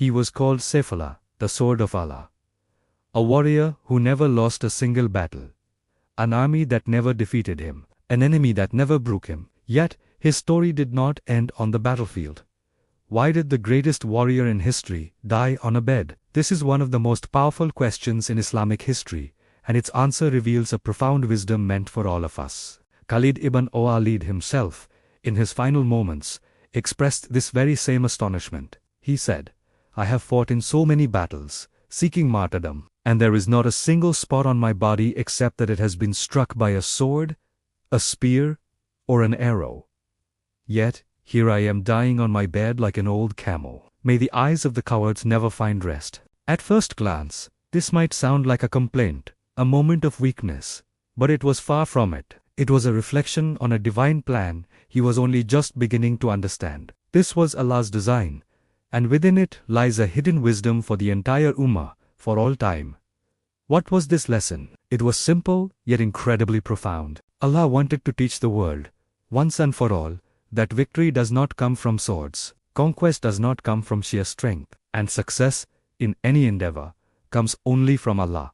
He was called Saifullah, the sword of Allah. A warrior who never lost a single battle. An army that never defeated him. An enemy that never broke him. Yet, his story did not end on the battlefield. Why did the greatest warrior in history die on a bed? This is one of the most powerful questions in Islamic history, and its answer reveals a profound wisdom meant for all of us. Khalid ibn al-Walid himself, in his final moments, expressed this very same astonishment. He said, "I have fought in so many battles, seeking martyrdom, and there is not a single spot on my body except that it has been struck by a sword, a spear, or an arrow. Yet, here I am dying on my bed like an old camel. May the eyes of the cowards never find rest." At first glance, this might sound like a complaint, a moment of weakness, but it was far from it. It was a reflection on a divine plan he was only just beginning to understand. This was Allah's design, and within it lies a hidden wisdom for the entire Ummah, for all time. What was this lesson? It was simple, yet incredibly profound. Allah wanted to teach the world, once and for all, that victory does not come from swords, conquest does not come from sheer strength, and success, in any endeavor, comes only from Allah.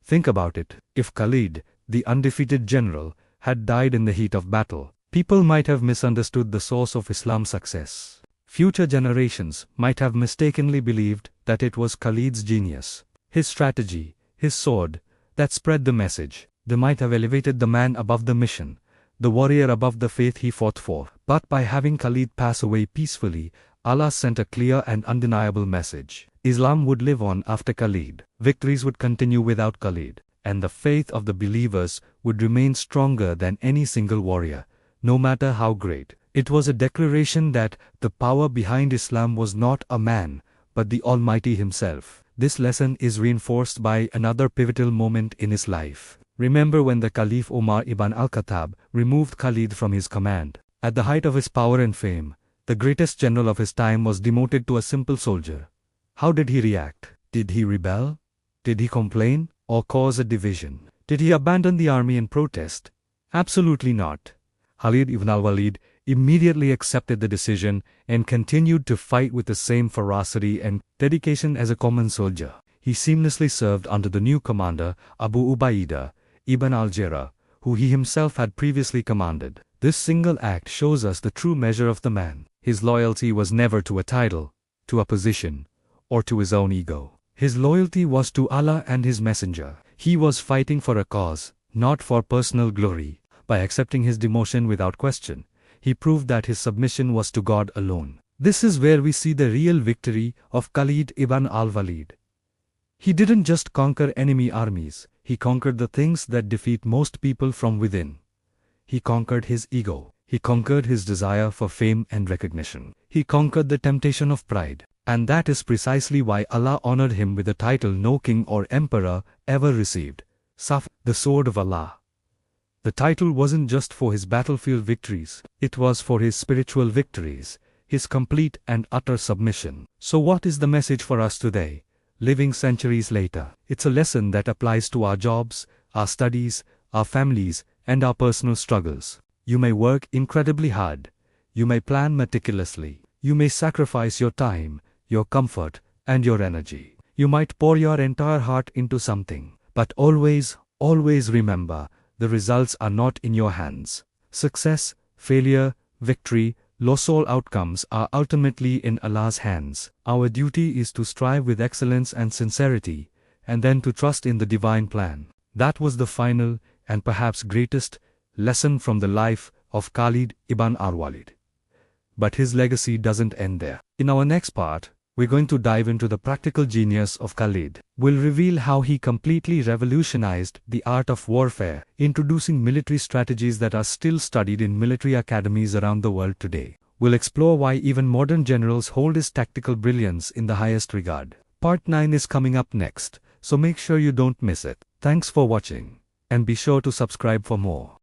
Think about it. If Khalid, the undefeated general, had died in the heat of battle, people might have misunderstood the source of Islam's success. Future generations might have mistakenly believed that it was Khalid's genius, his strategy, his sword, that spread the message. They might have elevated the man above the mission, the warrior above the faith he fought for. But by having Khalid pass away peacefully, Allah sent a clear and undeniable message. Islam would live on after Khalid. Victories would continue without Khalid, and the faith of the believers would remain stronger than any single warrior, no matter how great. It was a declaration that the power behind Islam was not a man, but the Almighty Himself. This lesson is reinforced by another pivotal moment in his life. Remember when the Caliph Umar ibn al-Khattab removed Khalid from his command. At the height of his power and fame, the greatest general of his time was demoted to a simple soldier. How did he react? Did he rebel? Did he complain, or cause a division? Did he abandon the army in protest? Absolutely not. Khalid ibn al-Walid immediately accepted the decision and continued to fight with the same ferocity and dedication as a common soldier. He seamlessly served under the new commander, Abu Ubaidah ibn al-Jarrah, who he himself had previously commanded. This single act shows us the true measure of the man. His loyalty was never to a title, to a position, or to his own ego. His loyalty was to Allah and His Messenger. He was fighting for a cause, not for personal glory. By accepting his demotion without question, he proved that his submission was to God alone. This is where we see the real victory of Khalid ibn al-Walid. He didn't just conquer enemy armies, he conquered the things that defeat most people from within. He conquered his ego. He conquered his desire for fame and recognition. He conquered the temptation of pride. And that is precisely why Allah honored him with a title no king or emperor ever received, Saf, the sword of Allah. The title wasn't just for his battlefield victories, it was for his spiritual victories, his complete and utter submission. So what is the message for us today, living centuries later? It's a lesson that applies to our jobs, our studies, our families, and our personal struggles. You may work incredibly hard. You may plan meticulously. You may sacrifice your time, your comfort, and your energy. You might pour your entire heart into something. But always, always remember, the results are not in your hands. Success, failure, victory, loss, all outcomes are ultimately in Allah's hands. Our duty is to strive with excellence and sincerity, and then to trust in the divine plan. That was the final, and perhaps greatest, lesson from the life of Khalid ibn al-Walid. But his legacy doesn't end there. In our next part, we're going to dive into the practical genius of Khalid. We'll reveal how he completely revolutionized the art of warfare, introducing military strategies that are still studied in military academies around the world today. We'll explore why even modern generals hold his tactical brilliance in the highest regard. Part 9 is coming up next, so make sure you don't miss it. Thanks for watching, and be sure to subscribe for more.